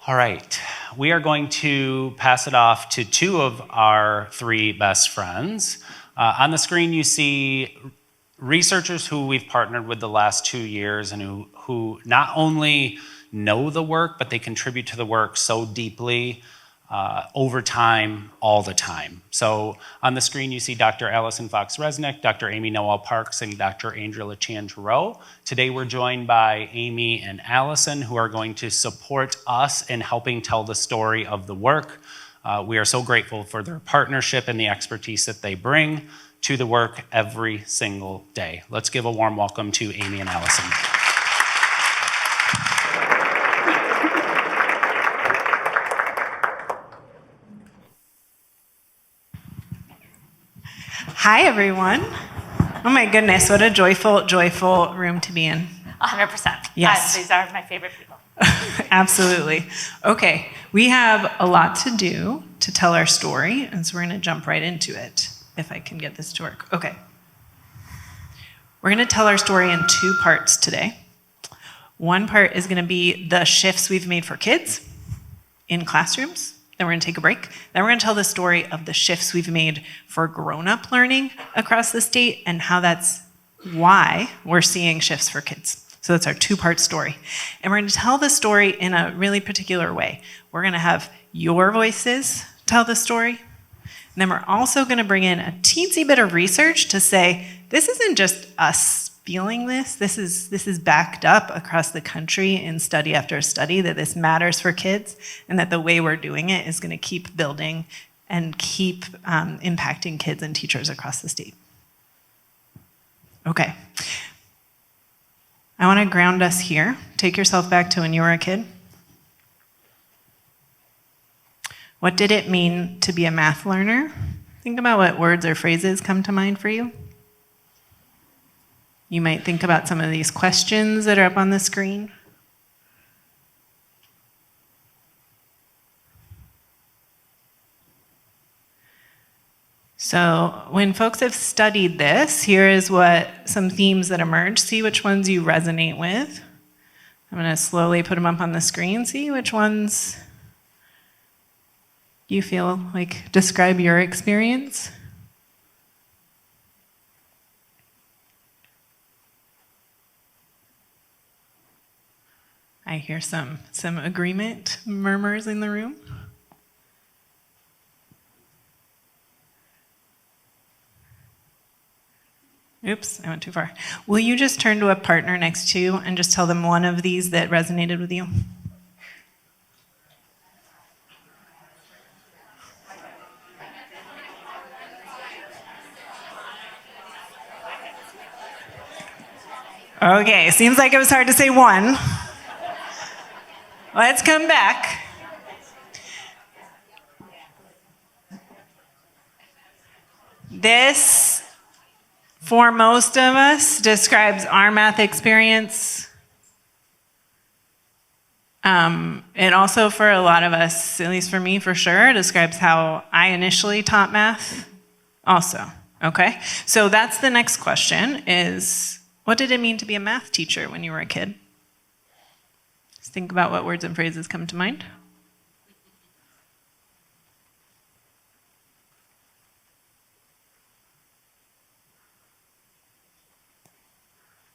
All right, we are going to pass it off to two of our three best friends. On the screen you see researchers who we've partnered with the last 2 years and who not only know the work, but they contribute to the work so deeply over time, all the time. So on the screen you see Dr. Allison Fox-Resnick, Dr. Amy Noel Parks, and Dr. Angela Chan-Giroux. Today we're joined by Amy and Allison, who are going to support us in helping tell the story of the work. We are so grateful for their partnership and the expertise that they bring to the work every single day. Let's give a warm welcome to Amy and Allison. Hi, everyone. Oh my goodness, what a joyful, joyful room to be in. 100%. Yes. These are my favorite people. Absolutely. Okay, we have a lot to do to tell our story, and so we're going to jump right into it, if I can get this to work. Okay. We're going to tell our story in 2 parts today. One part is going to be the shifts we've made for kids in classrooms. Then we're going to take a break. Then we're going to tell the story of the shifts we've made for grown-up learning across the state and how that's why we're seeing shifts for kids. So that's our 2-part story. And we're going to tell the story in a really particular way. We're going to have your voices tell the story. And then we're also going to bring in a teensy bit of research to say, this isn't just us feeling this. This is backed up across the country in study after study that this matters for kids and that the way we're doing it is going to keep building and keep impacting kids and teachers across the state. Okay. I want to ground us here. Take yourself back to when you were a kid. What did it mean to be a math learner? Think about what words or phrases come to mind for you. You might think about some of these questions that are up on the screen. So when folks have studied this, here is what some themes that emerge. See which ones you resonate with. I'm going to slowly put them up on the screen. See which ones you feel like describe your experience. I hear some agreement murmurs in the room. Oops, I went too far. Will you just turn to a partner next to you and just tell them one of these that resonated with you? Okay, seems like it was hard to say one. Let's come back. This, for most of us, describes our math experience. It also, for a lot of us, at least for me for sure, describes how I initially taught math also, okay? So that's the next question is, what did it mean to be a math teacher when you were a kid? Just think about what words and phrases come to mind.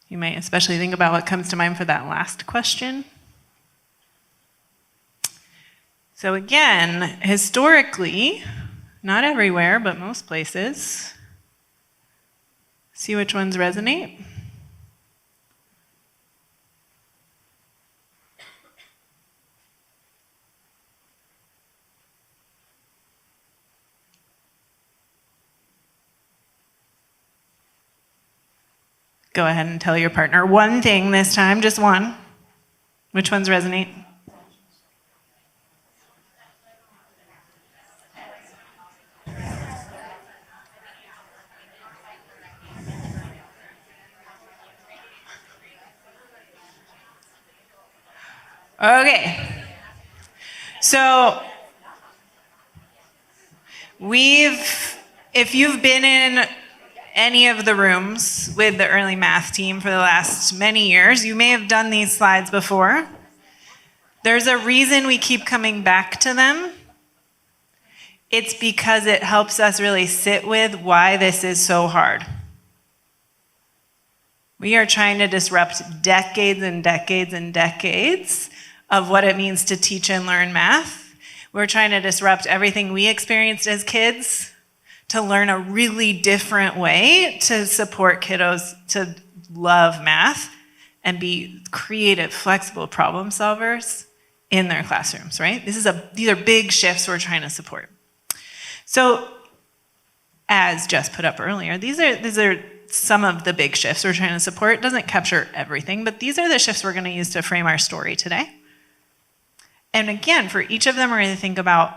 You might especially think about what comes to mind for that last question. So again, historically, not everywhere, but most places, see which ones resonate. Go ahead and tell your partner one thing this time, just one. Which ones resonate? Okay. So if you've been in any of the rooms with the early math team for the last many years, you may have done these slides before. There's a reason we keep coming back to them. It's because it helps us really sit with why this is so hard. We are trying to disrupt decades and decades and decades of what it means to teach and learn math. We're trying to disrupt everything we experienced as kids to learn a really different way to support kiddos to love math and be creative, flexible problem solvers in their classrooms, right? These are big shifts we're trying to support. So, as Jess put up earlier, these are some of the big shifts we're trying to support. It doesn't capture everything, but these are the shifts we're going to use to frame our story today. And again, for each of them, we're going to think about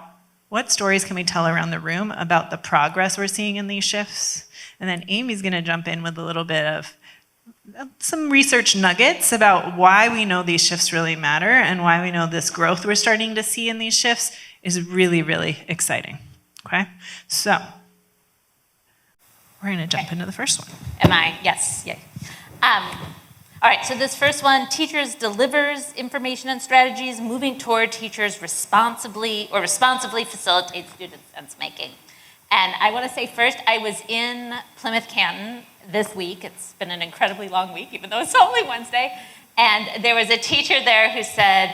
what stories can we tell around the room about the progress we're seeing in these shifts. And then Amy's going to jump in with a little bit of some research nuggets about why we know these shifts really matter and why we know this growth we're starting to see in these shifts is really, really exciting. Okay? So, we're going to jump into the first one. Am I? Yes. Yay. All right, so this first one, teachers delivers information and strategies moving toward teachers responsibly facilitate student sense making. And I want to say first, I was in Plymouth Canton this week. It's been an incredibly long week, even though it's only Wednesday. And there was a teacher there who said,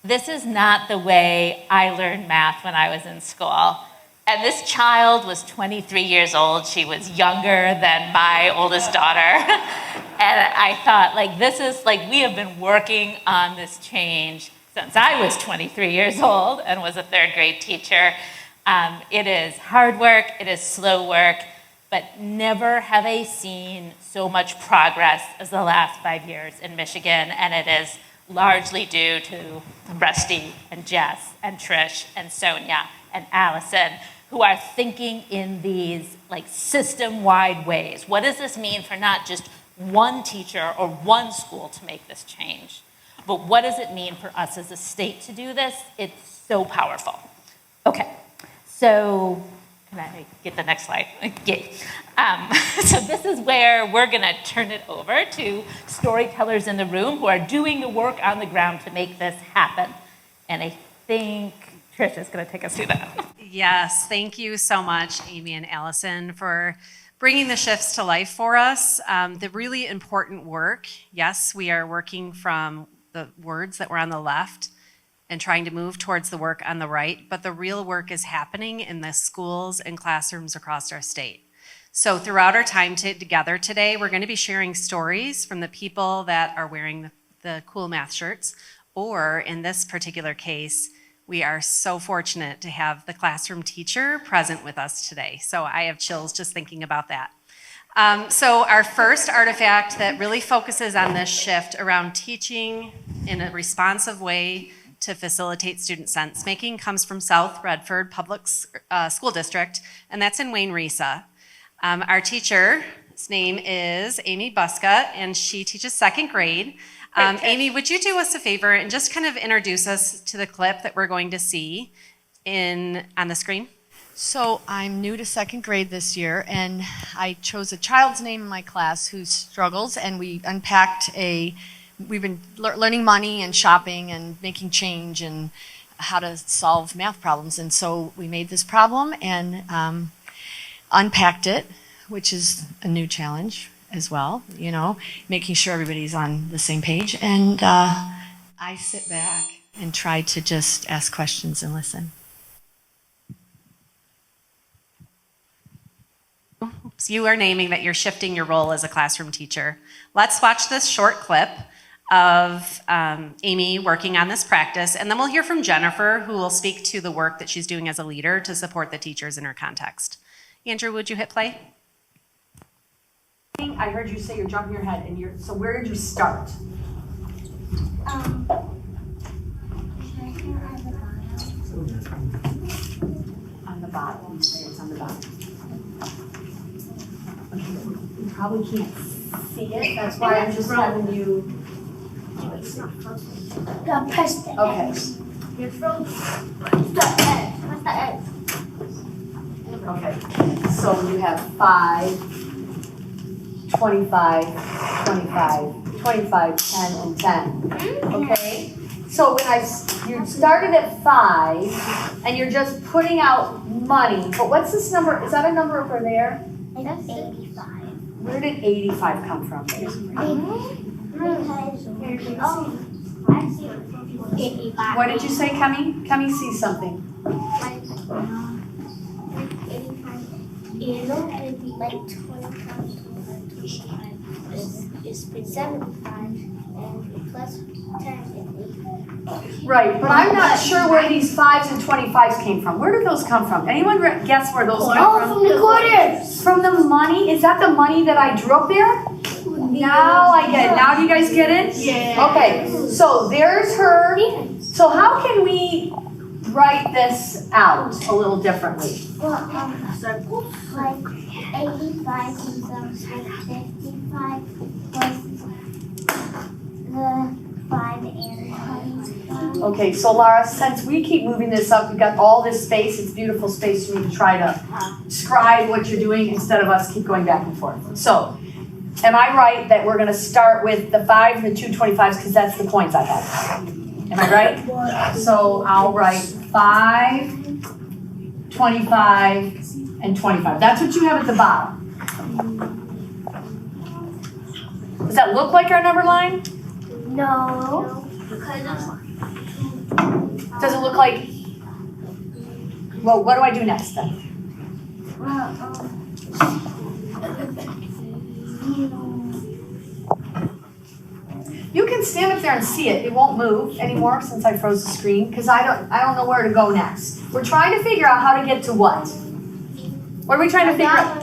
"This is not the way I learned math when I was in school." And this child was 23 years old. She was younger than my oldest daughter. And I thought, this is we have been working on this change since I was 23 years old and was a third grade teacher. It is hard work, it is slow work, but never have I seen so much progress as the last 5 years in Michigan. And it is largely due to Rusty and Jess and Trish and Sonia and Allison, who are thinking in these system-wide ways. What does this mean for not just one teacher or one school to make this change? But what does it mean for us as a state to do this? It's so powerful. Okay, so can I get the next slide? Yay. So this is where we're gonna turn it over to storytellers in the room who are doing the work on the ground to make this happen. And I think Trish is going to take us through that. Yes, thank you so much, Amy and Allison, for bringing the shifts to life for us. The really important work, yes, we are working from the words that were on the left and trying to move towards the work on the right, but the real work is happening in the schools and classrooms across our state. So throughout our time together today, we're going to be sharing stories from the people that are wearing the cool math shirts, or in this particular case, we are so fortunate to have the classroom teacher present with us today. So I have chills just thinking about that. So our first artifact that really focuses on this shift around teaching in a responsive way to facilitate student sense making comes from South Redford Public School District, and that's in Wayne Risa. Our teacher's name is Amy Buska, and she teaches second grade. Amy, would you do us a favor and just kind of introduce us to the clip that we're going to see on the screen? So I'm new to second grade this year, and I chose a child's name in my class who struggles, and we unpacked we've been learning money and shopping and making change and how to solve math problems. And so we made this problem and unpacked it, which is a new challenge as well, making sure everybody's on the same page. And I sit back and try to just ask questions and listen. So you are naming that you're shifting your role as a classroom teacher. Let's watch this short clip of Amy working on this practice, and then we'll hear from Jennifer, who will speak to the work that she's doing as a leader to support the teachers in her context. Andrew, would you hit play? I heard you say you're jumping your head, so where did you start? On the bottom. You say it's on the bottom. Okay, you probably can't see it. That's why I'm just having you. Let's see. press the Okay. X. You're from the X. What's the X? Okay. So you have 5, 25, 25, 25, 10, and 10. Okay? So you started at 5, and you're just putting out money, but what's this number, is that a number over there? That's 85. Where did 85 come from? Because, oh, I see 85. What did you say, Kemi? Kemi sees something. Like 85. You know, it'd be like 25 is 75, and plus 10 is 85. Right, but I'm not sure where these 5s and 25s came from. Where did those come from? Anyone guess where those came Oh, from? from the quarters. From the money? Is that the money that I drew up there? Now I get it. Now do you guys get it? Yeah. Okay, so there's her. So how can we write this out a little differently? Well, like 85 comes out like 55 plus the 5 and 25. Okay, so Lara, since we keep moving this up, we've got all this space, it's beautiful space for me to try to scribe what you're doing instead of us keep going back and forth. So, am I right that we're gonna start with the 5 and the 2 25s because that's the points I have? Am I right? So I'll write 5, 25, and 25. That's what you have at the bottom. Does that look like our number line? No. Because Does it look like, well, what do I do next then? You can stand up there and see it. It won't move anymore since I froze the screen because I don't know where to go next. We're trying to figure out how to get to what? What are we trying to figure out?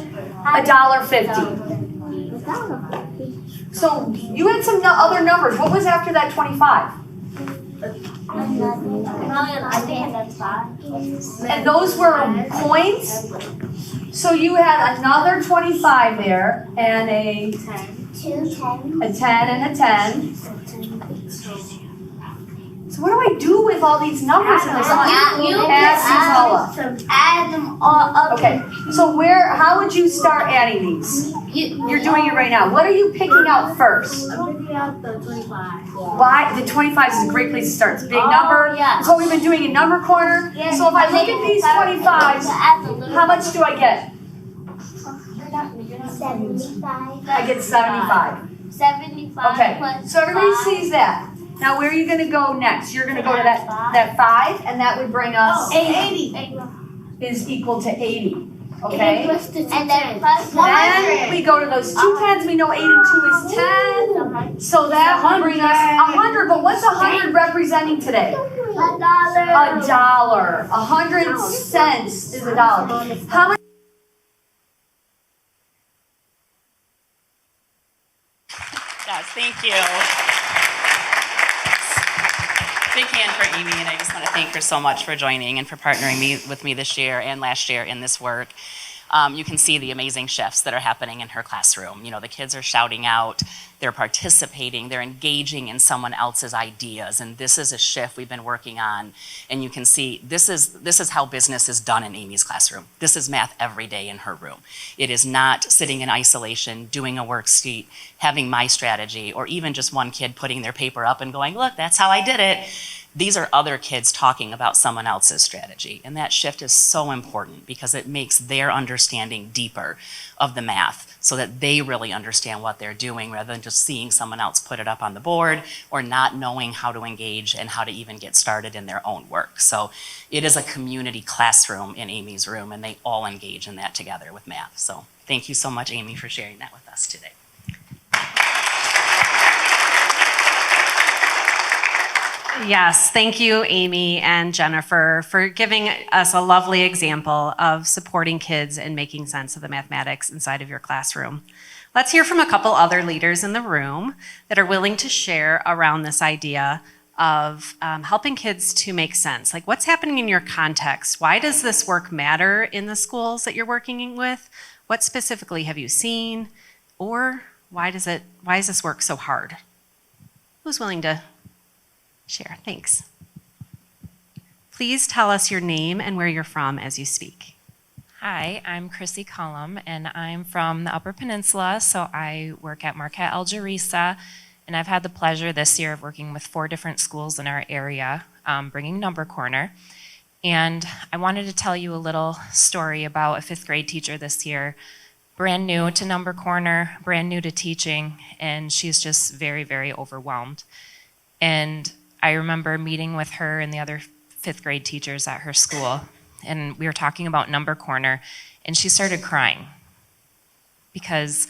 $1.50. So you had some other numbers. What was after that 25? I think that's 5. And those were coins? So you had another 25 there and a 2, 10. 10 and a 10. So what do I do with all these numbers in this line? Add these all up. Add them all up. Okay, so how would you start adding these? You're doing it right now. What are you picking out first? I'm picking out the 25. Why? The 25 is a great place to start. It's a big number. yeah. It's what we've been doing in number corner. Yes. So if I look at these 25s, how much do I get? 75. I get 75. 75 Okay, plus so everybody 5. sees that. Now where are you gonna go next? You're gonna go to that 5, and that would bring us 80. is equal to 80. Okay? And then plus Then we go to those 2 10s. We know 8 and 2 is 10. So that would bring us 100. But what's 100 representing today? $1. $1. 100 cents is $1. How much? Yes, thank you. Big hand for Amy, and I just want to thank her so much for joining and for partnering with me this year and last year in this work. You can see the amazing shifts that are happening in her classroom. You know, the kids are shouting out, they're participating, they're engaging in someone else's ideas, and this is a shift we've been working on. And you can see this is how business is done in Amy's classroom. This is math every day in her room. It is not sitting in isolation, doing a worksheet, having my strategy, or even just one kid putting their paper up and going, look, that's how I did it. These are other kids talking about someone else's strategy. And that shift is so important because it makes their understanding deeper of the math so that they really understand what they're doing rather than just seeing someone else put it up on the board or not knowing how to engage and how to even get started in their own work. So it is a community classroom in Amy's room, and they all engage in that together with math. So thank you so much, Amy, for sharing that with us today. Yes, thank you, Amy and Jennifer, for giving us a lovely example of supporting kids and making sense of the mathematics inside of your classroom. Let's hear from a couple other leaders in the room that are willing to share around this idea of helping kids to make sense. Like, what's happening in your context? Why does this work matter in the schools that you're working with? What specifically have you seen? Or why is this work so hard? Who's willing to share? Thanks. Please tell us your name and where you're from as you speak. Hi, I'm Chrissy Cullum, and I'm from the Upper Peninsula, so I work at Marquette Algerisa, And I've had the pleasure this year of working with 4 different schools in our area, bringing Number Corner. And I wanted to tell you a little story about a 5th grade teacher this year, brand new to Number Corner, brand new to teaching, and she's just very, very overwhelmed. And I remember meeting with her and the other 5th grade teachers at her school, and we were talking about Number Corner, and she started crying because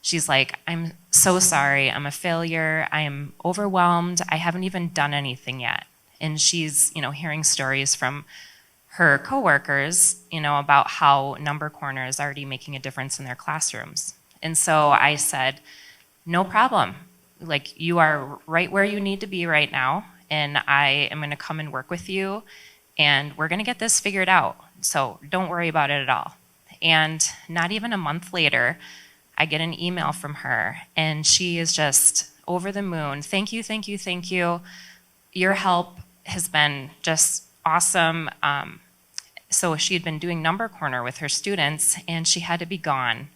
she's like, I'm so sorry, I'm a failure, I am overwhelmed, I haven't even done anything yet. And she's, hearing stories from her coworkers, about how Number Corner is already making a difference in their classrooms. And so I said, no problem. Like, you are right where you need to be right now, and I am gonna come and work with you, and we're gonna get this figured out. So don't worry about it at all. And not even a month later, I get an email from her, and she is just over the moon. Thank you, thank you, thank you. Your help has been just awesome. So she had been doing Number Corner with her students, and she had to be gone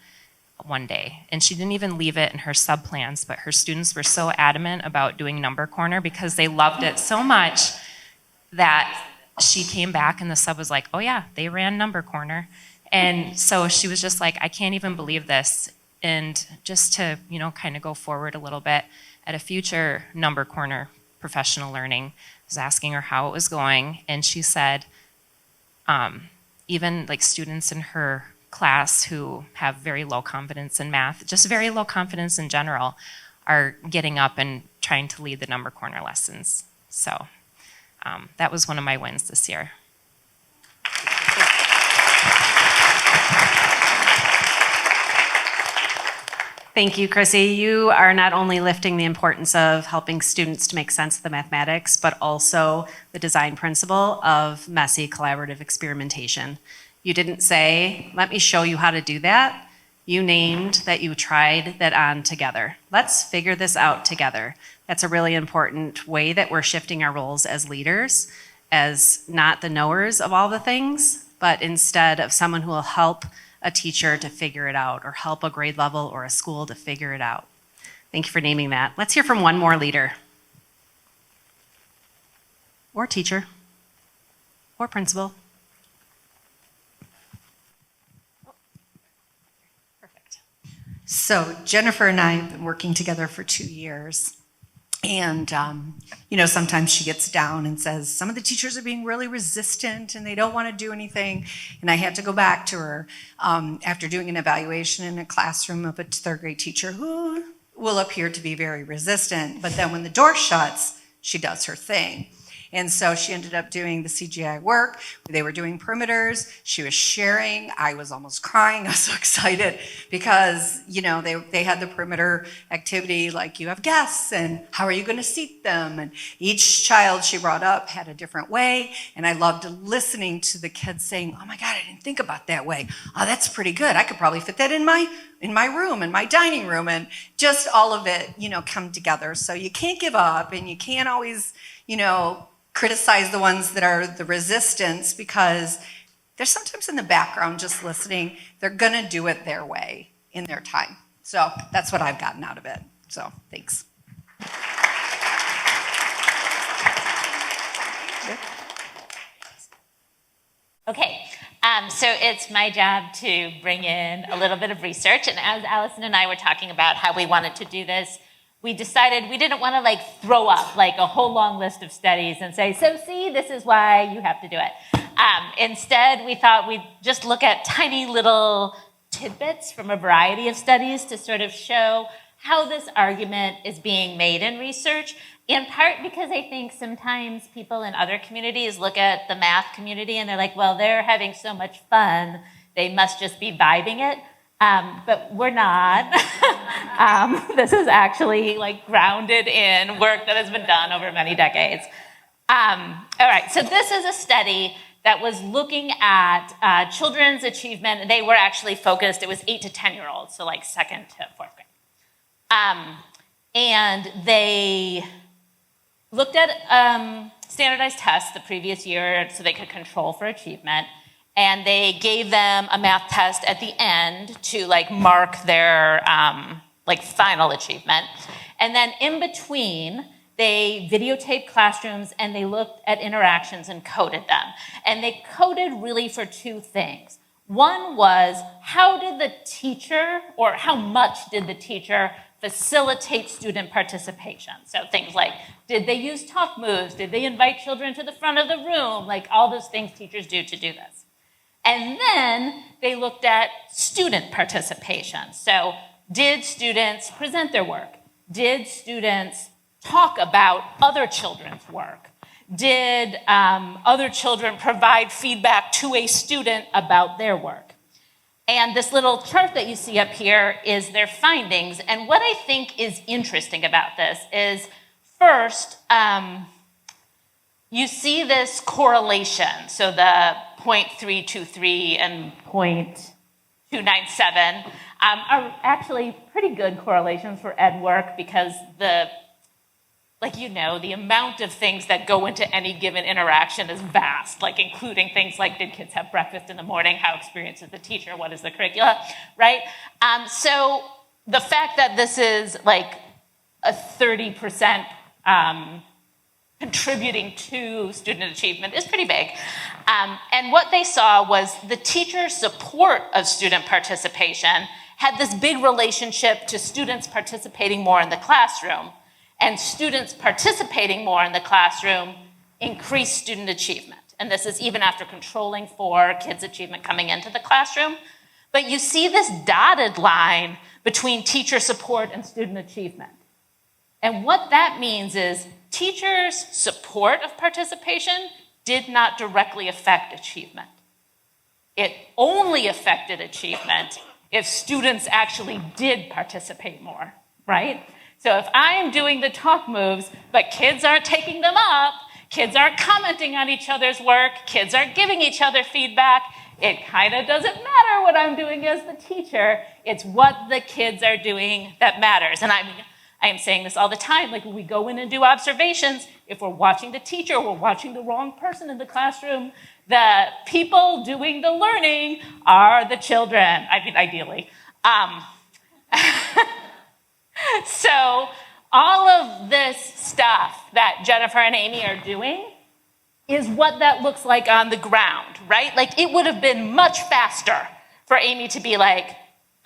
one day. And she didn't even leave it in her sub-plans, but her students were so adamant about doing Number Corner because they loved it so much that she came back and the sub was like, oh yeah, they ran Number Corner. And so she was just like, I can't even believe this. And just to, kind of go forward a little bit, at a future Number Corner professional learning, I was asking her how it was going, and she said, even like students in her class who have very low confidence in math, just very low confidence in general, are getting up and trying to lead the Number Corner lessons. So that was one of my wins this year. Thank you, Chrissy. You are not only lifting the importance of helping students to make sense of the mathematics, but also the design principle of messy collaborative experimentation. You didn't say, let me show you how to do that. You named that you tried that on together. Let's figure this out together. That's a really important way that we're shifting our roles as leaders, as not the knowers of all the things, but instead of someone who will help a teacher to figure it out, or help a grade level or a school to figure it out. Thank you for naming that. Let's hear from one more leader, or teacher, or principal. Perfect. So Jennifer and I have been working together for 2 years. And, sometimes she gets down and says, some of the teachers are being really resistant and they don't want to do anything. And I had to go back to her after doing an evaluation in a classroom of a 3rd grade teacher who will appear to be very resistant. But then when the door shuts, she does her thing. And so she ended up doing the CGI work. They were doing perimeters. She was sharing. I was almost crying. I was so excited because, they had the perimeter activity, like you have guests and how are you going to seat them? And each child she brought up had a different way. And I loved listening to the kids saying, oh my God, I didn't think about that way. Oh, that's pretty good. I could probably fit that in my room, in my dining room, and just all of it, come together. So you can't give up, and you can't always, criticize the ones that are the resistance, because they're sometimes in the background just listening. They're gonna do it their way in their time. So that's what I've gotten out of it. So thanks. Okay, so it's my job to bring in a little bit of research. And as Allison and I were talking about how we wanted to do this, we decided we didn't want to throw up a whole long list of studies and say, so see, this is why you have to do it. Instead, we thought we'd just look at tiny little tidbits from a variety of studies to sort of show how this argument is being made in research, in part because I think sometimes people in other communities look at the math community and they're like, well, they're having so much fun, they must just be vibing it. But we're not. This is actually grounded in work that has been done over many decades. All right, so this is a study that was looking at children's achievement, and they were actually focused, it was 8 to 10-year-olds, so 2nd to 4th grade. And they looked at standardized tests the previous year so they could control for achievement. And they gave them a math test at the end to mark their final achievement. And then in between, they videotaped classrooms and they looked at interactions and coded them. And they coded really for two things. One was, how did the teacher, or how much did the teacher facilitate student participation? So things like, did they use talk moves? Did they invite children to the front of the room? Like all those things teachers do to do this. And then they looked at student participation. So did students present their work? Did students talk about other children's work? Did other children provide feedback to a student about their work? And this little chart that you see up here is their findings. And what I think is interesting about this is, first, you see this correlation. So the 0.323 and 0.297 are actually pretty good correlations for ed work because the amount of things that go into any given interaction is vast, like including things like, did kids have breakfast in the morning? How experienced is the teacher? What is the curricula, right? So the fact that this is like a 30% contributing to student achievement is pretty big. And what they saw was the teacher support of student participation had this big relationship to students participating more in the classroom. And students participating more in the classroom increased student achievement. And this is even after controlling for kids' achievement coming into the classroom. But you see this dotted line between teacher support and student achievement. And what that means is teachers' support of participation did not directly affect achievement. It only affected achievement if students actually did participate more, right? So if I'm doing the talk moves, but kids aren't taking them up, kids aren't commenting on each other's work, kids aren't giving each other feedback, it kind of doesn't matter what I'm doing as the teacher. It's what the kids are doing that matters. And I am saying this all the time, like when we go in and do observations, if we're watching the teacher, we're watching the wrong person in the classroom, the people doing the learning are the children, ideally. So all of this stuff that Jennifer and Amy are doing is what that looks like on the ground, right? Like it would have been much faster for Amy to be like,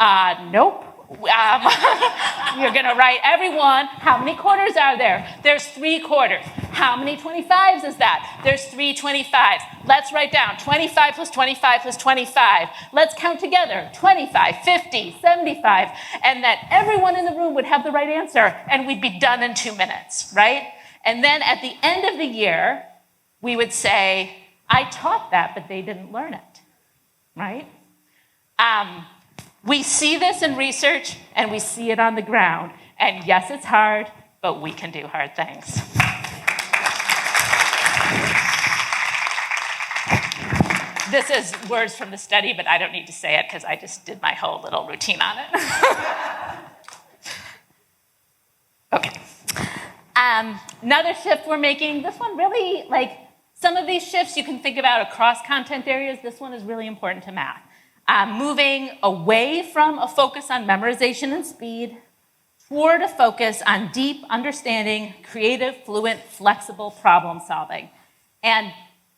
nope. You're gonna write everyone, how many quarters are there? There's 3 quarters. How many 25s is that? There's 3 25s. Let's write down 25 plus 25 plus 25. Let's count together, 25, 50, 75, and that everyone in the room would have the right answer and we'd be done in 2 minutes, right? And then at the end of the year, we would say, I taught that, but they didn't learn it, right? We see this in research and we see it on the ground. And yes, it's hard, but we can do hard things. This is words from the study, but I don't need to say it because I just did my whole little routine on it. Okay. Another shift we're making, this one really, like some of these shifts you can think about across content areas. This one is really important to math. Moving away from a focus on memorization and speed toward a focus on deep understanding, creative, fluent, flexible problem solving. And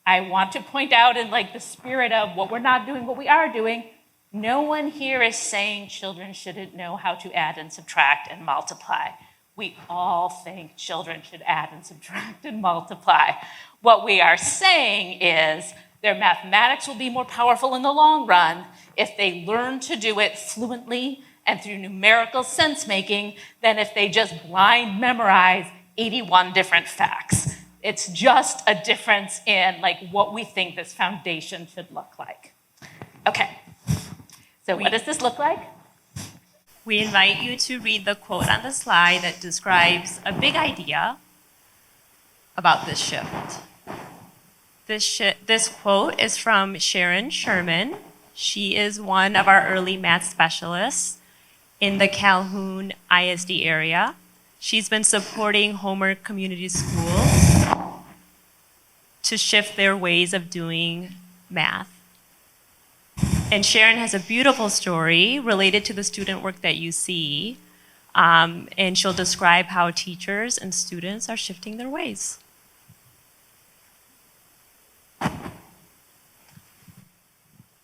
I want to point out in like the spirit of what we're not doing, what we are doing, no one here is saying children shouldn't know how to add and subtract and multiply. We all think children should add and subtract and multiply. What we are saying is their mathematics will be more powerful in the long run if they learn to do it fluently and through numerical sense-making than if they just blind memorize 81 different facts. It's just a difference in like what we think this foundation should look like. Okay, so what does this look like? We invite you to read the quote on the slide that describes a big idea about this shift. This quote is from Sharon Sherman. She is one of our early math specialists in the Calhoun ISD area. She's been supporting Homer Community Schools to shift their ways of doing math. And Sharon has a beautiful story related to the student work that you see And she'll describe how teachers and students are shifting their ways.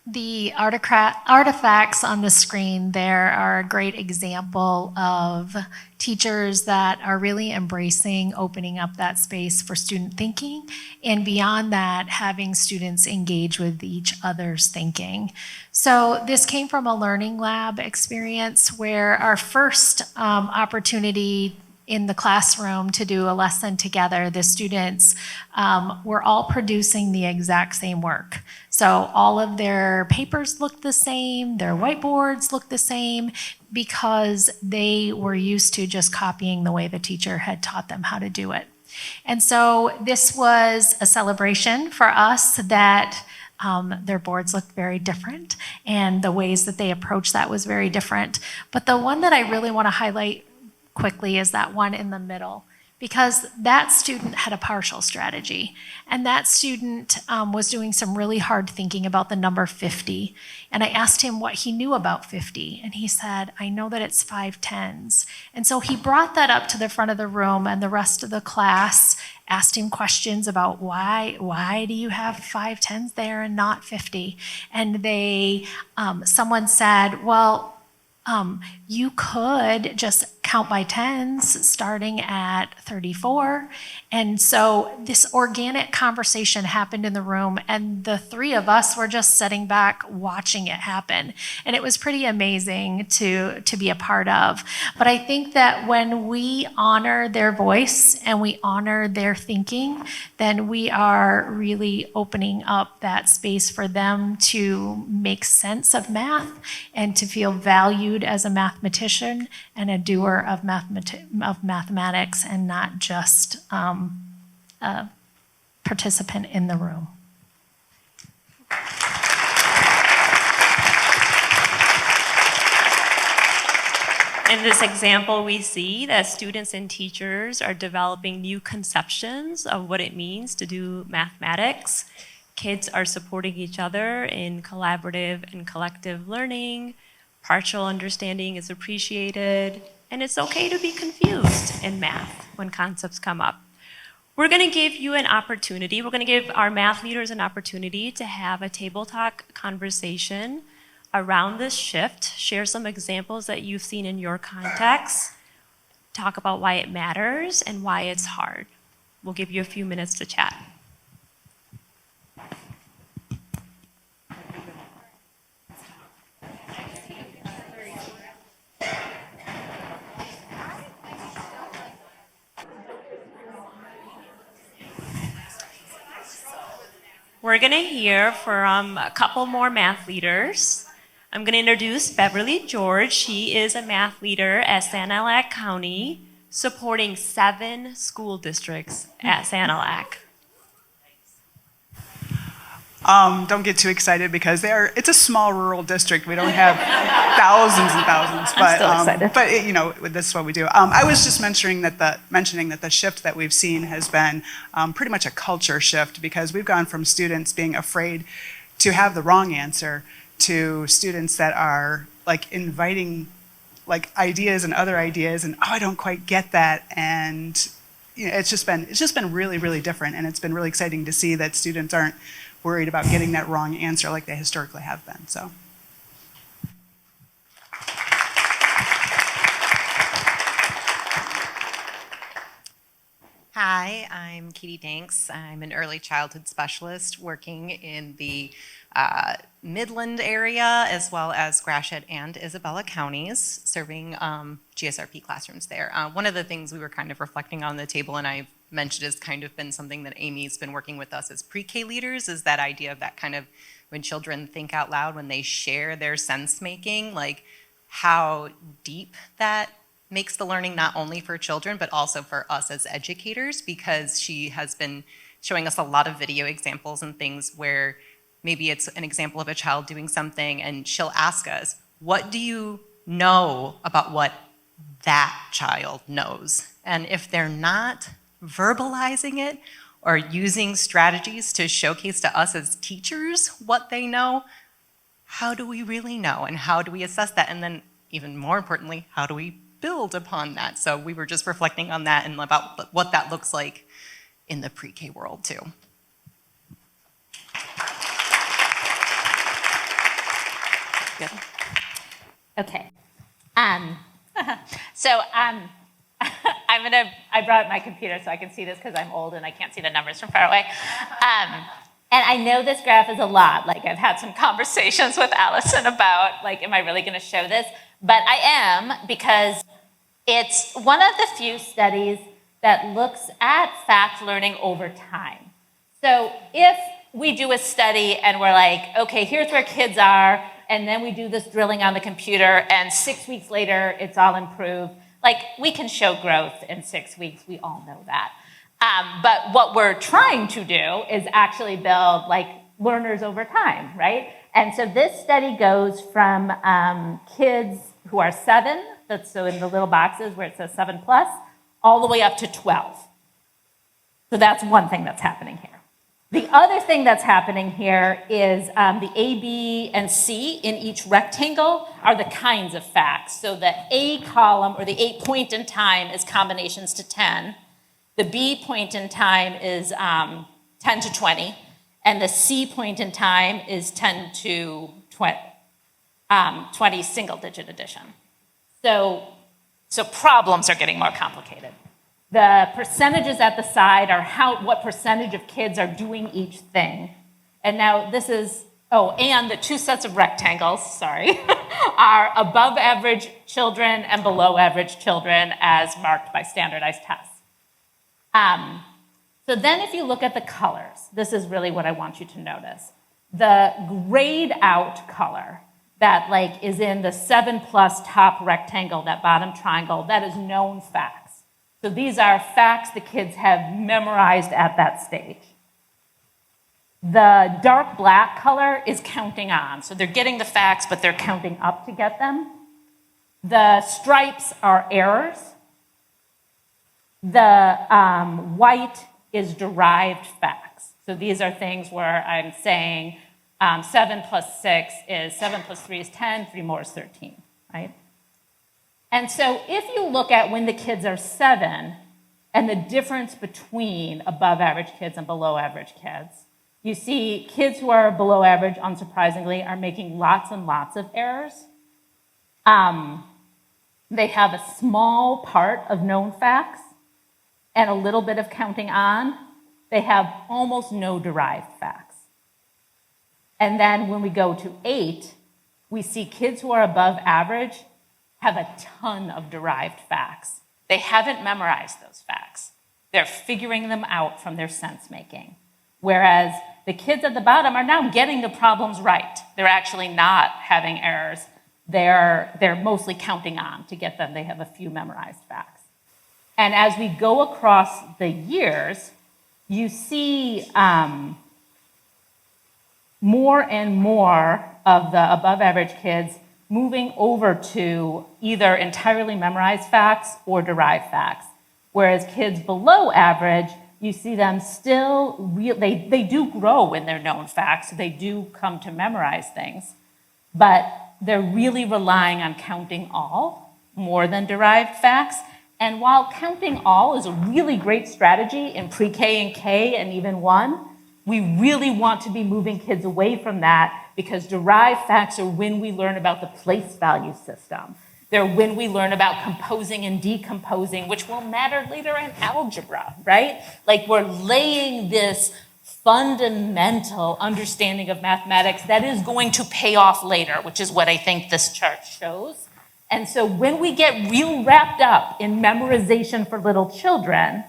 The artifacts on the screen there are a great example of teachers that are really embracing opening up that space for student thinking, and beyond that, having students engage with each other's thinking. So this came from a learning lab experience where our first opportunity in the classroom to do a lesson together, the students were all producing the exact same work. So all of their papers looked the same, their whiteboards looked the same, because they were used to just copying the way the teacher had taught them how to do it. And so this was a celebration for us that their boards looked very different, and the ways that they approached that was very different. But the one that I really want to highlight quickly is that one in the middle, because that student had a partial strategy, and that student was doing some really hard thinking about the number 50. And I asked him what he knew about 50, and he said, I know that it's 5 tens. And so he brought that up to the front of the room, and the rest of the class asked him questions about why do you have 5 tens there and not 50? And someone said, well, you could just count by tens starting at 34. And so this organic conversation happened in the room, and the three of us were just sitting back watching it happen. And it was pretty amazing to be a part of. But I think that when we honor their voice and we honor their thinking, then we are really opening up that space for them to make sense of math and to feel valued as a mathematician and a doer of mathematics, and not just a participant in the room. In this example, we see that students and teachers are developing new conceptions of what it means to do mathematics. Kids are supporting each other in collaborative and collective learning. Partial understanding is appreciated, and it's okay to be confused in math when concepts come up. We're going to give you an opportunity, we're going to give our math leaders an opportunity to have a table talk conversation around this shift, share some examples that you've seen in your context, talk about why it matters and why it's hard. We'll give you a few minutes to chat. We're going to hear from a couple more math leaders. I'm going to introduce Beverly George. She is a math leader at Sanilac County, supporting 7 school districts at Sanilac. Don't get too excited because it's a small rural district. We don't have thousands and thousands, but I'm still excited. This is what we do. I was just mentioning that the shift that we've seen has been pretty much a culture shift, because we've gone from students being afraid to have the wrong answer to students that are like inviting like ideas and other ideas, and I don't quite get that, and it's just been really, really different, and it's been really exciting to see that students aren't worried about getting that wrong answer like they historically have been. So. Hi, I'm Katie Danks. I'm an early childhood specialist working in the Midland area, as well as Gratiot and Isabella counties, serving GSRP classrooms there. One of the things we were kind of reflecting on the table, and I've mentioned has kind of been something that Amy's been working with us as pre-K leaders, is that idea of that kind of when children think out loud, when they share their sense making, like how deep that makes the learning not only for children, but also for us as educators, because she has been showing us a lot of video examples and things where maybe it's an example of a child doing something and she'll ask us, what do you know about what that child knows? And if they're not verbalizing it or using strategies to showcase to us as teachers what they know, how do we really know? And how do we assess that? And then even more importantly, how do we build upon that. So we were just reflecting on that and about what that looks like in the pre-K world too. Good. Okay. So I brought my computer so I can see this because I'm old and I can't see the numbers from far away. And I know this graph is a lot. Like, I've had some conversations with Allison about, like, am I really going to show this? But I am, because it's one of the few studies that looks at fact learning over time. So if we do a study and we're like, okay, here's where kids are, and then we do this drilling on the computer, and 6 weeks later, it's all improved. Like, we can show growth in 6 weeks. We all know that. But what we're trying to do is actually build, like, learners over time, right? And so this study goes from kids who are 7, that's so in the little boxes where it says 7+, all the way up to 12. So that's one thing that's happening here. The other thing that's happening here is the A, B, and C in each rectangle are the kinds of facts. So the A column, or the 8 point in time, is combinations to 10. The B point in time is 10 to 20. And the C point in time is 10 to 20 single-digit addition. So problems are getting more complicated. The percentages at the side are what percentage of kids are doing each thing. And now this is, and the 2 sets of rectangles, sorry, are above average children and below average children as marked by standardized tests. So then if you look at the colors, this is really what I want you to notice. The grayed out color that, like, is in the 7+ top rectangle, that bottom triangle, that is known facts. So these are facts the kids have memorized at that stage. The dark black color is counting on. So they're getting the facts, but they're counting up to get them. The stripes are errors. The white is derived facts. So these are things where I'm saying 7 + 6 is 7 + 3 is 10, 3 more is 13, right? And so if you look at when the kids are 7 and the difference between above average kids and below average kids, you see kids who are below average, unsurprisingly, are making lots and lots of errors. They have a small part of known facts and a little bit of counting on. They have almost no derived facts. And then when we go to 8, we see kids who are above average have a ton of derived facts. They haven't memorized those facts. They're figuring them out from their sense making. Whereas the kids at the bottom are now getting the problems right. They're actually not having errors. They're mostly counting on to get them. They have a few memorized facts. And as we go across the years, you see more and more of the above average kids moving over to either entirely memorized facts or derived facts. Whereas kids below average, you see them still, they do grow in their known facts, so they do come to memorize things, but they're really relying on counting all more than derived facts. And while counting all is a really great strategy in pre-K and K and even 1, we really want to be moving kids away from that, because derived facts are when we learn about the place value system. They're when we learn about composing and decomposing, which will matter later in algebra, right? Like, we're laying this fundamental understanding of mathematics that is going to pay off later, which is what I think this chart shows. And so when we get real wrapped up in memorization for little children,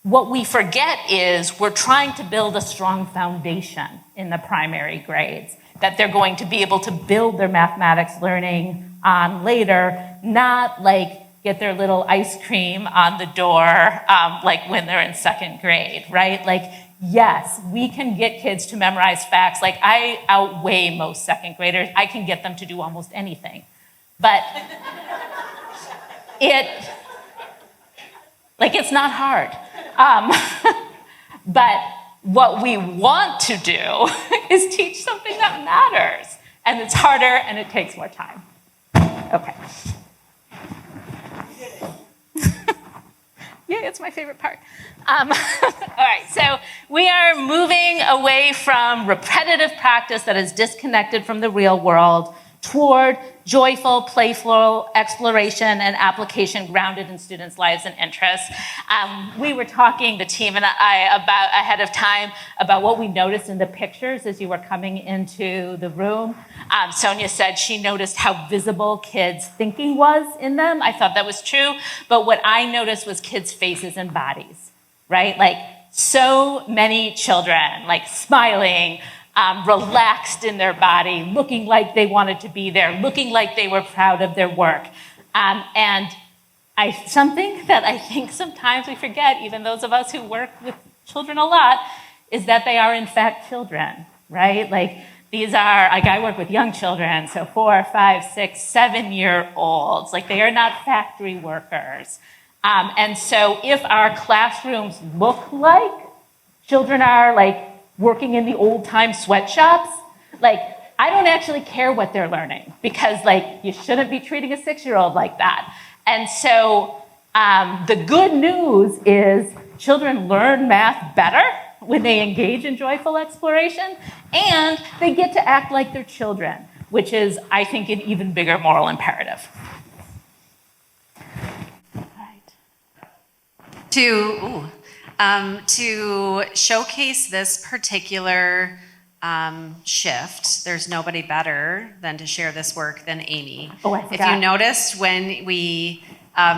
what we forget is we're trying to build a strong foundation in the primary grades that they're going to be able to build their mathematics learning on later, not like get their little ice cream on the door like when they're in 2nd grade, right? Like, yes, we can get kids to memorize facts. Like, I outweigh most 2nd graders. I can get them to do almost anything. But it's not hard. But what we want to do is teach something that matters. And it's harder and it takes more time. Okay. it's my favorite part. All right, so we are moving away from repetitive practice that is disconnected from the real world toward joyful, playful exploration and application grounded in students' lives and interests. We were talking, the team and I, about ahead of time about what we noticed in the pictures as you were coming into the room. Sonia said she noticed how visible kids' thinking was in them. I thought that was true, but what I noticed was kids' faces and bodies, right? Like so many children, like smiling, relaxed in their body, looking like they wanted to be there, looking like they were proud of their work. And something that I think sometimes we forget, even those of us who work with children a lot, is that they are in fact children, right? Like these are, like I work with young children, so 4, 5, 6, 7-year-olds. Like they are not factory workers. And so if our classrooms look like children are like working in the old-time sweatshops, like, I don't actually care what they're learning because, like, you shouldn't be treating a 6-year-old like that. And so the good news is children learn math better when they engage in joyful exploration, and they get to act like they're children, which is, I think, an even bigger moral imperative. To showcase this particular shift, there's nobody better than to share this work than Amy. Oh, I If forgot. you noticed when we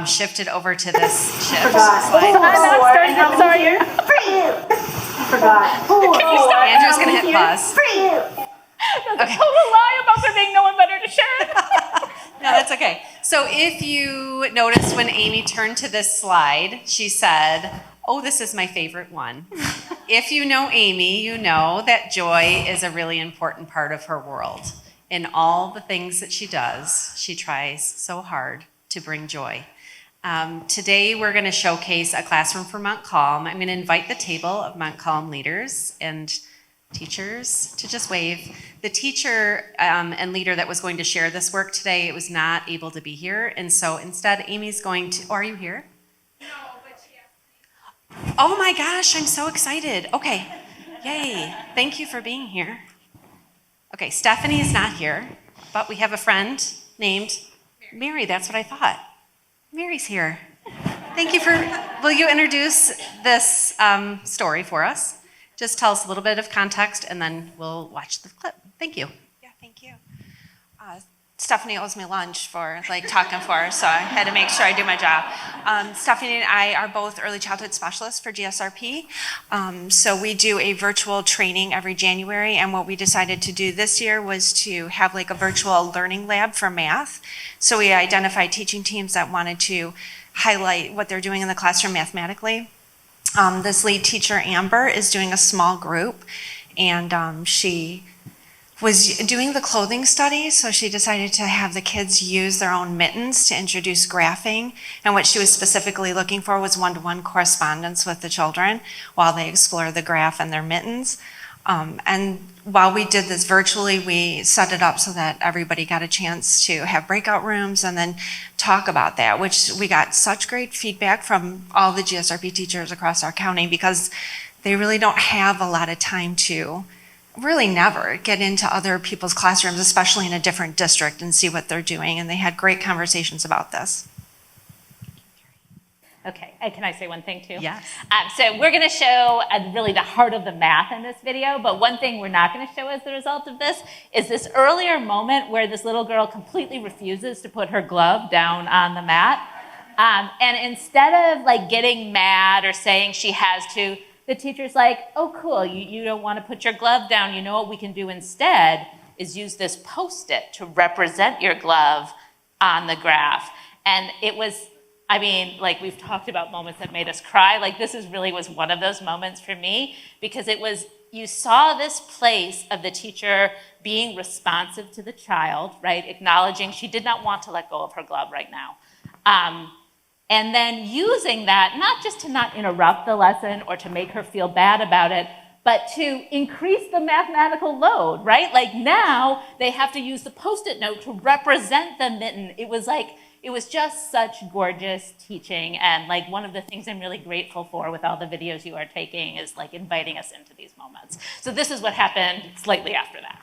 shifted over to this shift Forgot. slide, I'm not starting it, sorry. Forgot. Can you stop? Andrew's gonna hit pause. That's a total lie about there being no one better to share it. No, that's okay. So if you noticed when Amy turned to this slide, she said, "Oh, this is my favorite one." If you know Amy, you know that joy is a really important part of her world. In all the things that she does, she tries so hard to bring joy. Today, we're going to showcase a classroom for Montcalm. I'm going to invite the table of Montcalm leaders and teachers to just wave. The teacher and leader that was going to share this work today was not able to be here, and so instead, Amy's going to. Oh, are you here? Oh my gosh, I'm so excited. Okay, yay. Thank you for being here. Okay, Stephanie is not here, but we have a friend named Mary. That's what I thought. Mary's here. Thank you for, will you introduce this story for us? Just tell us a little bit of context and then we'll watch the clip. Thank you. Yeah, thank you. Stephanie owes me lunch for talking for her, so I had to make sure I do my job. Stephanie and I are both early childhood specialists for GSRP. So we do a virtual training every January, and what we decided to do this year was to have a virtual learning lab for math. So we identified teaching teams that wanted to highlight what they're doing in the classroom mathematically. This lead teacher, Amber, is doing a small group, and she was doing the clothing study, so she decided to have the kids use their own mittens to introduce graphing, and what she was specifically looking for was one-to-one correspondence with the children while they explore the graph and their mittens. And while we did this virtually, we set it up so that everybody got a chance to have breakout rooms and then talk about that, which we got such great feedback from all the GSRP teachers across our county because they really don't have a lot of time to really never get into other people's classrooms, especially in a different district, and see what they're doing. And they had great conversations about this. Okay, can I say one thing too? Yes. So we're gonna show really the heart of the math in this video, but one thing we're not gonna show as the result of this is this earlier moment where this little girl completely refuses to put her glove down on the mat. And instead of getting mad or saying she has to, the teacher's like, oh, cool, you don't want to put your glove down. You know what we can do instead is use this Post-it to represent your glove on the graph. And it was, we've talked about moments that made us cry. This really was one of those moments for me because it was, you saw this place of the teacher being responsive to the child, right? Acknowledging she did not want to let go of her glove right now. And then using that, not just to not interrupt the lesson or to make her feel bad about it, but to increase the mathematical load, right? Now they have to use the Post-it note to represent the mitten. It It was just such gorgeous teaching, and like one of the things I'm really grateful for with all the videos you are taking is like inviting us into these moments. So this is what happened slightly after that.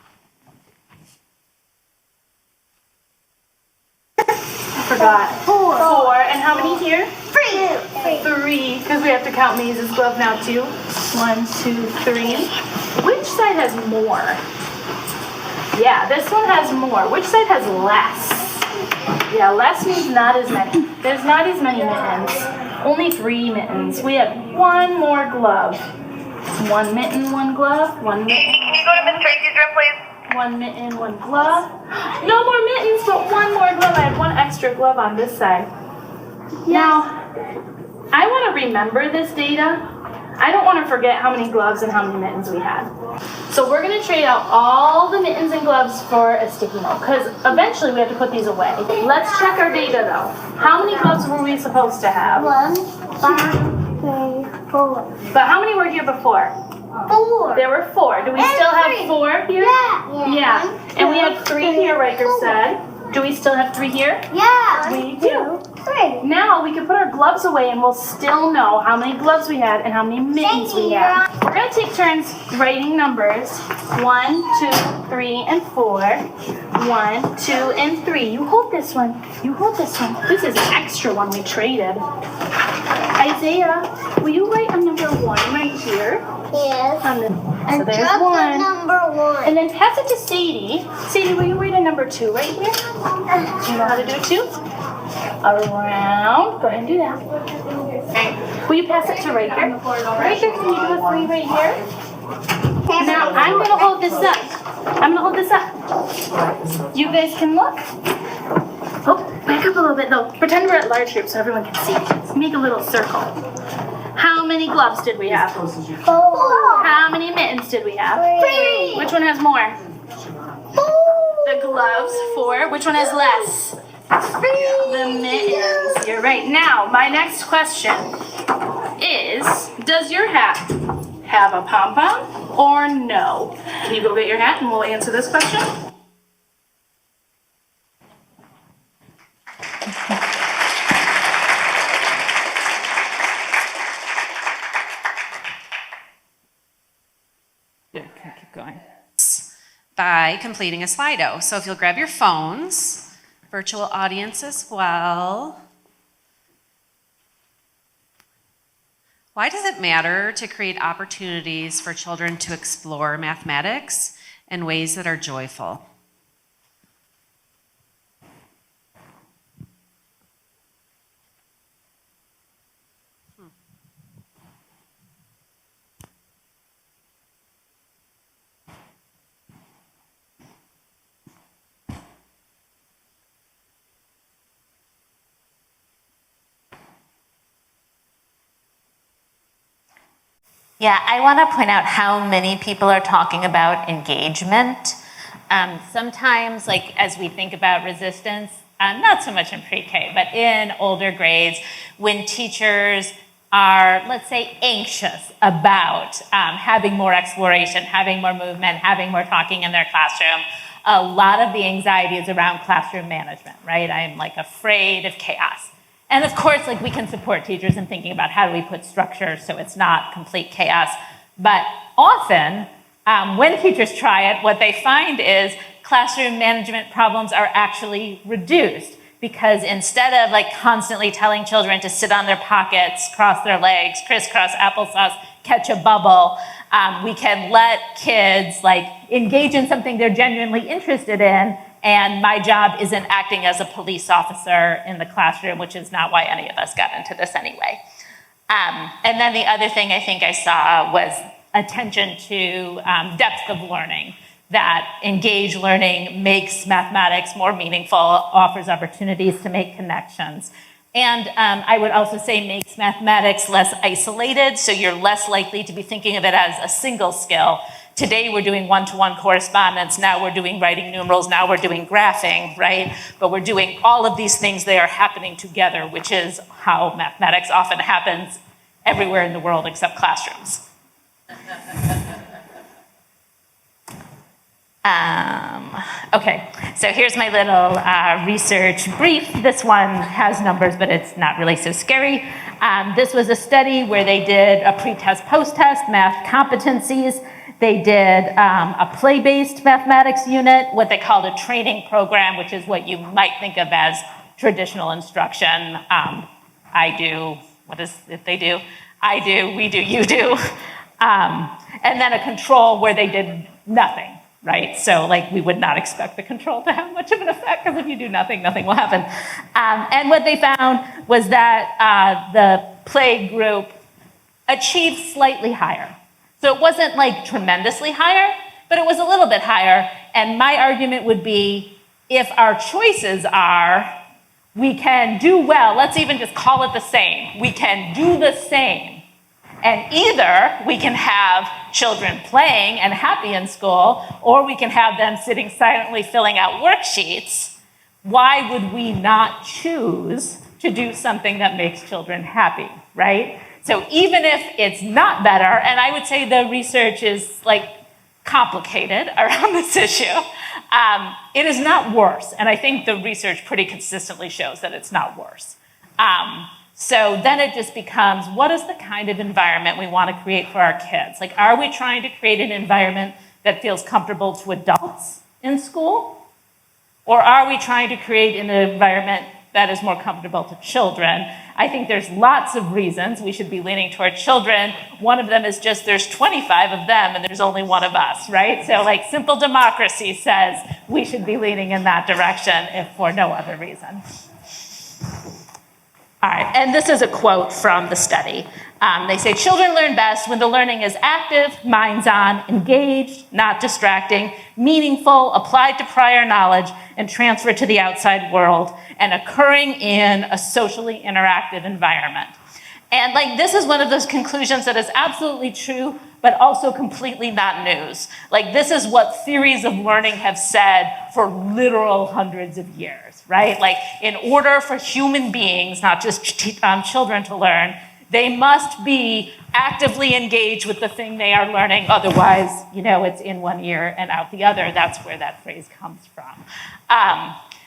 I forgot. Four. And how many here? Three. Because we have to count Maise's glove now too. 1, 2, 3. Which side has more? Yeah, this one has more. Which side has less? Yeah, less means not as many. There's not as many mittens. Only 3 mittens. We have 1 more glove. 1 mitten, 1 glove. 1 mitten. Can you go to Miss Tracy's room, please? 1 mitten, 1 glove. No more mittens, but 1 more glove. I had 1 extra glove on this side. Now, I want to remember this data. I don't want to forget how many gloves and how many mittens we had. So we're going to trade out all the mittens and gloves for a sticky note, because eventually we have to put these away. Let's check our data though. How many gloves were we supposed to have? 1, 2, 3, 4. But how many were here before? 4. There were 4. Do we still have 4 here? Yeah. And we had 3 here, Riker said. Do we still have 3 here? Yeah. We do. 3. Now we can put our gloves away and we'll still know how many gloves we had and how many mittens we had. We're going to take turns writing numbers. 1, 2, 3, and 4. 1, 2, and 3. You hold this one. You hold this one. This is an extra one we traded. Isaiah, will you write a number 1 right here? Yes. So there's 1. Number 1. And then pass it to Sadie. Sadie, will you write a number 2 right here? Do you know how to do it too? Around. Go ahead and do that. Okay. Will you pass it to Riker? Riker, can you do a 3 right here? Now I'm going to hold this up. I'm going to hold this up. You guys can look. Oh, back up a little bit though. Pretend we're at large group so everyone can see. Let's make a little circle. How many gloves did we have? 4. How many mittens did we have? 3. Which one has more? 4. The gloves, 4. Which one has less? 3. The mittens. You're right. Now, my next question is, does your hat have a pom-pom or no? Can you go get your hat and we'll answer this question? Yeah, keep going. By completing a Slido. So if you'll grab your phones, virtual audience as well. Why does it matter to create opportunities for children to explore mathematics in ways that are joyful? Yeah, I want to point out how many people are talking about engagement. Sometimes, like as we think about resistance, not so much in pre-K, but in older grades, when teachers are, let's say, anxious about having more exploration, having more movement, having more talking in their classroom, a lot of the anxiety is around classroom management, right? I'm like afraid of chaos. And of course, like we can support teachers in thinking about how do we put structure so it's not complete chaos. But often, when teachers try it, what they find is classroom management problems are actually reduced, because instead of like constantly telling children to sit on their pockets, cross their legs, crisscross applesauce, catch a bubble, we can let kids like engage in something they're genuinely interested in. And my job isn't acting as a police officer in the classroom, which is not why any of us got into this anyway. And then the other thing I think I saw was attention to depth of learning, that engaged learning makes mathematics more meaningful, offers opportunities to make connections. And I would also say makes mathematics less isolated, so you're less likely to be thinking of it as a single skill. Today we're doing one-to-one correspondence, now we're doing writing numerals, now we're doing graphing, right? But we're doing all of these things, they are happening together, which is how mathematics often happens everywhere in the world except classrooms. Okay, so here's my little research brief. This one has numbers, but it's not really so scary. This was a study where they did a pre-test, post-test math competencies. They did a play-based mathematics unit, what they called a training program, which is what you might think of as traditional instruction. I do, what is it they do? I do, we do, you do. And then a control where they did nothing, right? So like we would not expect the control to have much of an effect, because if you do nothing, nothing will happen. And what they found was that the play group achieved slightly higher. So it wasn't like tremendously higher, but it was a little bit higher. And my argument would be, if our choices are, we can do well, let's even just call it the same. We can do the same. And either we can have children playing and happy in school, or we can have them sitting silently filling out worksheets. Why would we not choose to do something that makes children happy, right? So even if it's not better, and I would say the research is like complicated around this issue, it is not worse. And I think the research pretty consistently shows that it's not worse. So then it just becomes, what is the kind of environment we want to create for our kids? Like, are we trying to create an environment that feels comfortable to adults in school? Or are we trying to create an environment that is more comfortable to children? I think there's lots of reasons we should be leaning toward children. One of them is just there's 25 of them and there's only one of us, right? So like simple democracy says we should be leaning in that direction if for no other reason. All right, and this is a quote from the study. They say, children learn best when the learning is active, minds-on, engaged, not distracting, meaningful, applied to prior knowledge, and transferred to the outside world, and occurring in a socially interactive environment. And like, this is one of those conclusions that is absolutely true, but also completely not news. Like, this is what theories of learning have said for literal hundreds of years, right? Like, in order for human beings, not just children to learn, they must be actively engaged with the thing they are learning. Otherwise, you know, it's in one ear and out the other. That's where that phrase comes from.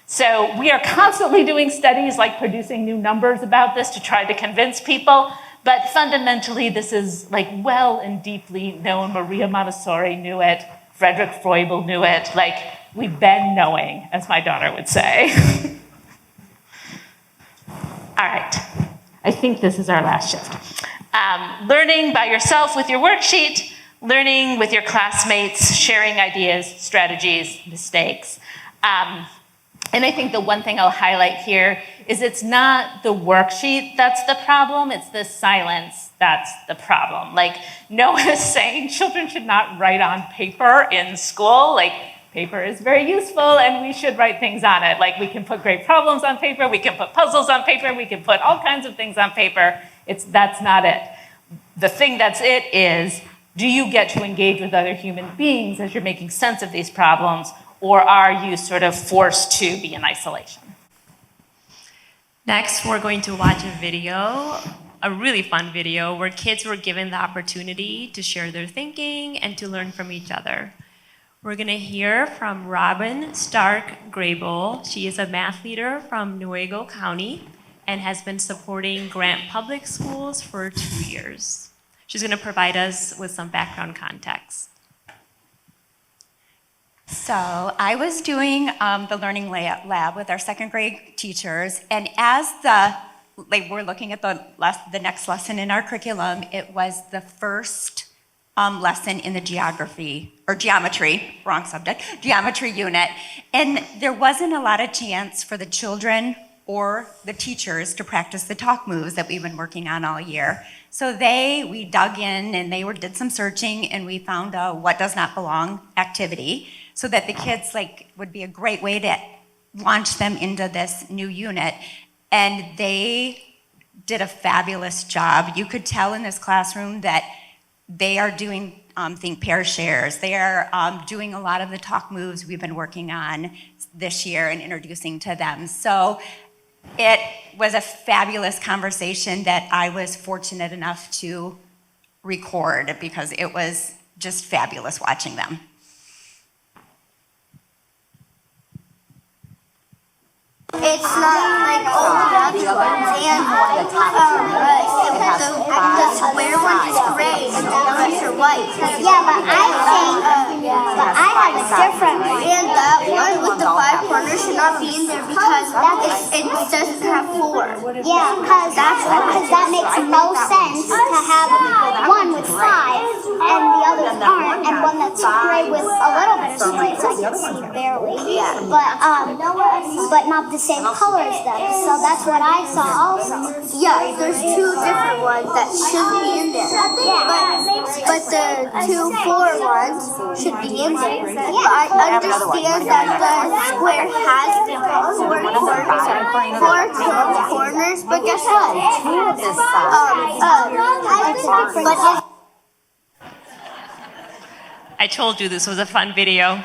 So we are constantly doing studies, like producing new numbers about this to try to convince people. But fundamentally, this is like well and deeply known. Maria Montessori knew it. Frederick Froebel knew it. Like, we've been knowing, as my daughter would say. All right. I think this is our last shift. Learning by yourself with your worksheet, learning with your classmates, sharing ideas, strategies, mistakes. And I think the one thing I'll highlight here is it's not the worksheet that's the problem, it's the silence that's the problem. Like, no one is saying children should not write on paper in school. Like, paper is very useful and we should write things on it. Like, we can put great problems on paper, we can put puzzles on paper, we can put all kinds of things on paper. That's not it. The thing that's it is, do you get to engage with other human beings as you're making sense of these problems, or are you sort of forced to be in isolation? Next, we're going to watch a video, a really fun video, where kids were given the opportunity to share their thinking and to learn from each other. We're going to hear from Robin Stark-Grable. She is a math leader from Newaygo County and has been supporting Grant Public Schools for 2 years. She's going to provide us with some background context. So I was doing the learning lab with our second grade teachers, and as we're looking at the next lesson in our curriculum, it was the first lesson in the geometry unit, and there wasn't a lot of chance for the children or the teachers to practice the talk moves that we've been working on all year. So we dug in and did some searching, and we found a what does not belong activity, so that the kids would be a great way to launch them into this new unit. And they did a fabulous job. You could tell in this classroom that they are doing think pair shares. They are doing a lot of the talk moves we've been working on this year and introducing to them. So it was a fabulous conversation that I was fortunate enough to record, because it was just fabulous watching them. it's not like all the other ones. And the square one is gray and all the rest are white. Yeah, but I have a different one. And that one with the 5 corners should not be in there because it doesn't have 4. Yeah, because that makes no sense to have one with 5 and the others aren't, and one that's gray with a little bit of stripes I can see barely. But not the same color as them. So that's what I saw also. Yeah, there's 2 different ones that should be in there. But the 2 4 ones should be in there. I understand that the square has 4 corners, but guess what? I told you this was a fun video.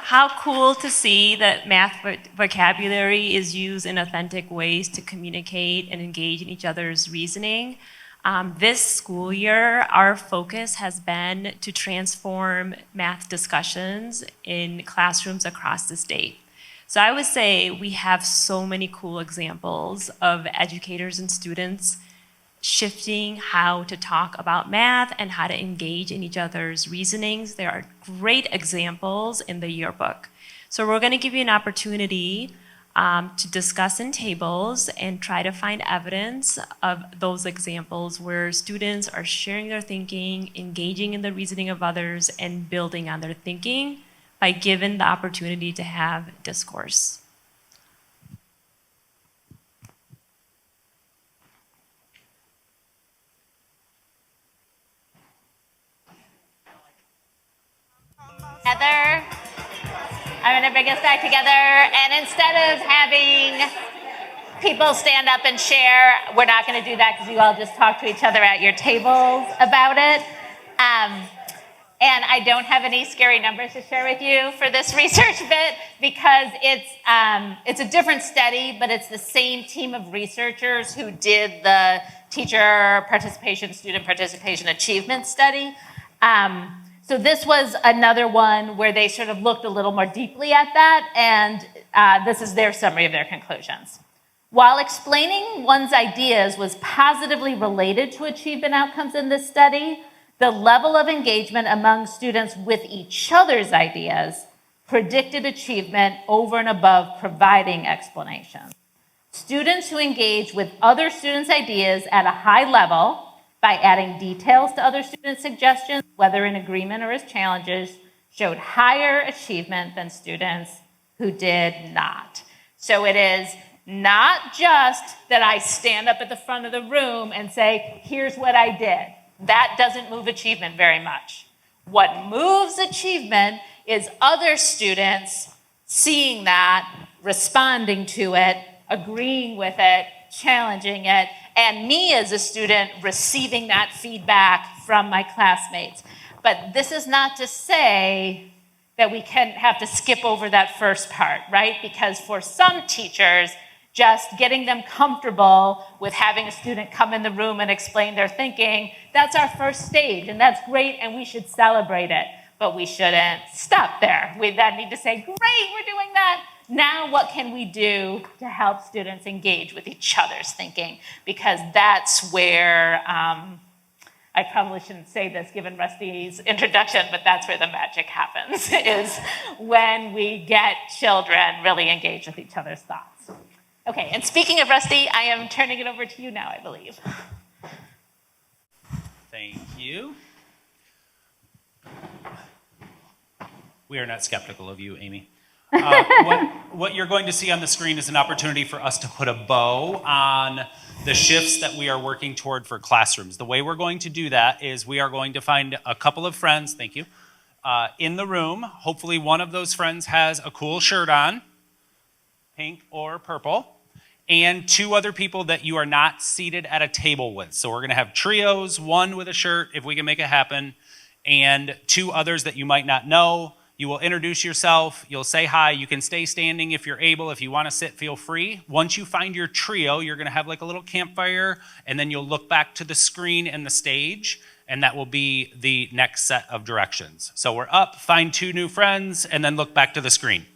How cool to see that math vocabulary is used in authentic ways to communicate and engage in each other's reasoning. This school year, our focus has been to transform math discussions in classrooms across the state. So I would say we have so many cool examples of educators and students shifting how to talk about math and how to engage in each other's reasonings. There are great examples in the yearbook. So we're going to give you an opportunity to discuss in tables and try to find evidence of those examples where students are sharing their thinking, engaging in the reasoning of others, and building on their thinking by given the opportunity to have discourse. Together. I'm going to bring us back together. And instead of having people stand up and share, we're not going to do that because you all just talk to each other at your tables about it. And I don't have any scary numbers to share with you for this research bit because it's a different study, but it's the same team of researchers who did the teacher participation, student participation achievement study. So this was another one where they sort of looked a little more deeply at that, and this is their summary of their conclusions. While explaining one's ideas was positively related to achievement outcomes in this study, the level of engagement among students with each other's ideas predicted achievement over and above providing explanations. Students who engage with other students' ideas at a high level by adding details to other students' suggestions, whether in agreement or as challenges, showed higher achievement than students who did not. So it is not just that I stand up at the front of the room and say, here's what I did. That doesn't move achievement very much. What moves achievement is other students seeing that, responding to it, agreeing with it, challenging it, and me as a student receiving that feedback from my classmates. But this is not to say that we can have to skip over that first part, right? Because for some teachers, just getting them comfortable with having a student come in the room and explain their thinking, that's our first stage, and that's great, and we should celebrate it. But we shouldn't stop there. We then need to say, great, we're doing that. Now what can we do to help students engage with each other's thinking? Because that's where, I probably shouldn't say this given Rusty's introduction, but that's where the magic happens, is when we get children really engaged with each other's thoughts. Okay, and speaking of Rusty, I am turning it over to you now, I believe. Thank you. We are not skeptical of you, Amy. What you're going to see on the screen is an opportunity for us to put a bow on the shifts that we are working toward for classrooms. The way we're going to do that is we are going to find a couple of friends, thank you, in the room. Hopefully one of those friends has a cool shirt on, pink or purple, and 2 other people that you are not seated at a table with. So we're going to have trios, 1 with a shirt, if we can make it happen, and 2 others that you might not know. You will introduce yourself, you'll say hi, you can stay standing if you're able. If you want to sit, feel free. Once you find your trio, you're going to have like a little campfire, and then you'll look back to the screen and the stage, and that will be the next set of directions. So we're up, find 2 new friends, and then look back to the screen.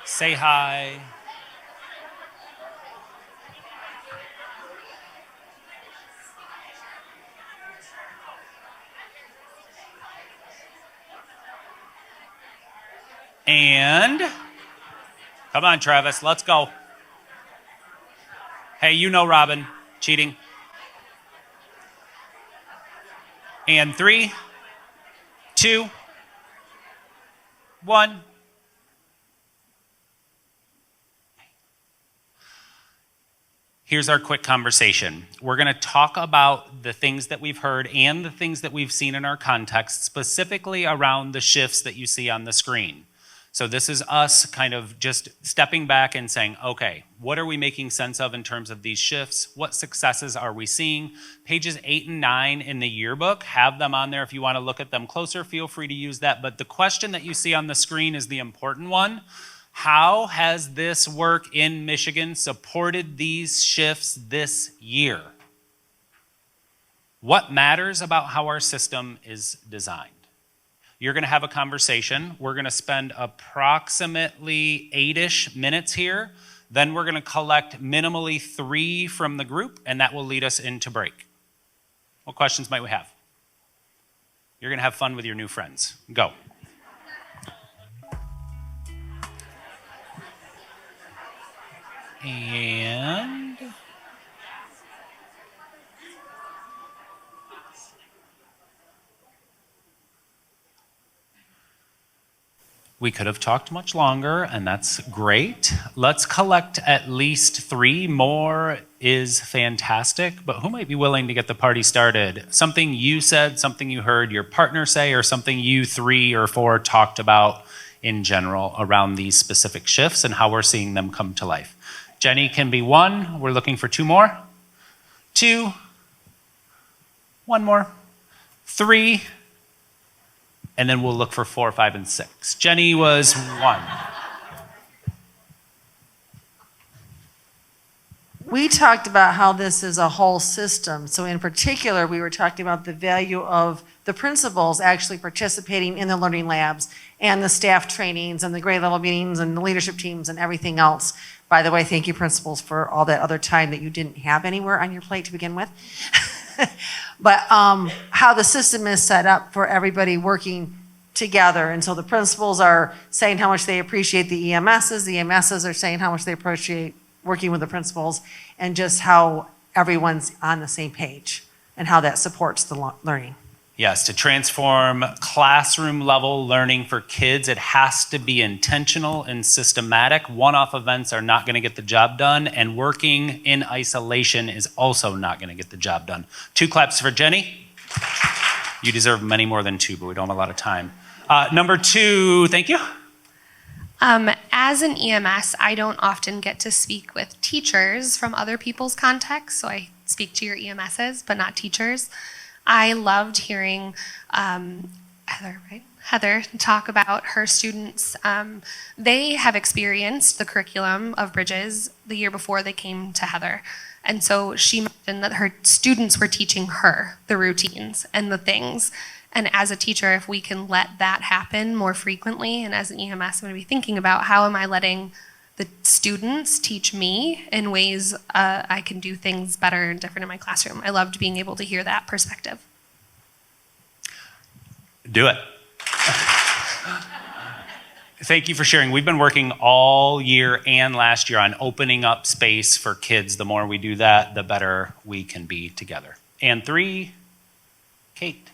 Say hi. And come on, Travis, let's go. Hey, you know Robin, cheating. And 3, 2, 1. Here's our quick conversation. We're going to talk about the things that we've heard and the things that we've seen in our context, specifically around the shifts that you see on the screen. So this is us kind of just stepping back and saying, okay, what are we making sense of in terms of these shifts? What successes are we seeing? Pages 8 and 9 in the yearbook, have them on there. If you want to look at them closer, feel free to use that. But the question that you see on the screen is the important one. How has this work in Michigan supported these shifts this year? What matters about how our system is designed? You're going to have a conversation. We're going to spend approximately 8-ish minutes here. Then we're going to collect minimally 3 from the group, and that will lead us into break. What questions might we have? You're going to have fun with your new friends. Go. And we could have talked much longer, and that's great. Let's collect at least 3 more is fantastic, but who might be willing to get the party started? Something you said, something you heard your partner say, or something you 3 or 4 talked about in general around these specific shifts and how we're seeing them come to life. Jenny can be 1. We're looking for 2 more. 2. 1 more. 3. And then we'll look for 4, 5, and 6. Jenny was 1. We talked about how this is a whole system. So in particular, we were talking about the value of the principals actually participating in the learning labs and the staff trainings and the grade level meetings and the leadership teams and everything else. By the way, thank you, principals, for all that other time that you didn't have anywhere on your plate to begin with. But how the system is set up for everybody working together. And so the principals are saying how much they appreciate the EMSs are saying how much they appreciate working with the principals, and just how everyone's on the same page and how that supports the learning. Yes, to transform classroom level learning for kids, it has to be intentional and systematic. One-off events are not going to get the job done, and working in isolation is also not going to get the job done. 2 claps for Jenny. You deserve many more than 2, but we don't have a lot of time. Number 2, thank you. As an EMS, I don't often get to speak with teachers from other people's contexts, so I speak to your EMSs, but not teachers. I loved hearing Heather talk about her students. They have experienced the curriculum of Bridges the year before they came to Heather. And so she mentioned that her students were teaching her the routines and the things. And as a teacher, if we can let that happen more frequently, and as an EMS, I'm going to be thinking about how am I letting the students teach me in ways I can do things better and different in my classroom. I loved being able to hear that perspective. Do it. Thank you for sharing. We've been working all year and last year on opening up space for kids. The more we do that, the better we can be together. And 3, Kate.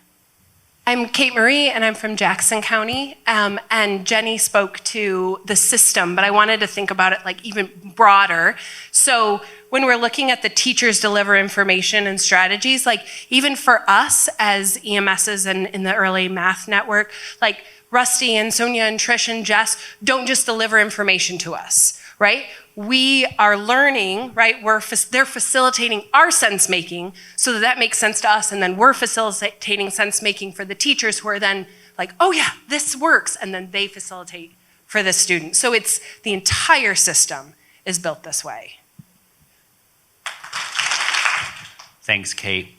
I'm Kate Marie, and I'm from Jackson County. And Jenny spoke to the system, but I wanted to think about it like even broader. So when we're looking at the teachers deliver information and strategies, like even for us as EMSs and in the early math network, like Rusty and Sonia and Trish and Jess don't just deliver information to us, right? we are learning, right? They're facilitating our sense making so that makes sense to us. And then we're facilitating sense making for the teachers who are then like, oh yeah, this works. And then they facilitate for the student. So it's the entire system is built this way. Thanks, Kate.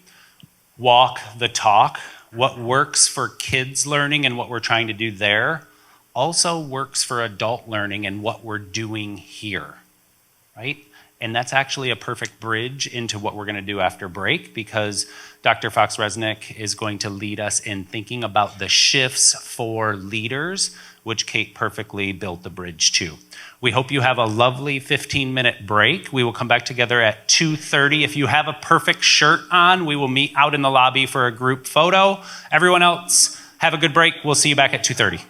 Walk the talk. What works for kids learning and what we're trying to do there also works for adult learning and what we're doing here, right? And that's actually a perfect bridge into what we're going to do after break, because Dr. Fox-Resnick is going to lead us in thinking about the shifts for leaders, which Kate perfectly built the bridge to. We hope you have a lovely 15-minute break. We will come back together at 2:30. If you have a perfect shirt on, we will meet out in the lobby for a group photo. Everyone else, have a good break. We'll see you back at 2:30.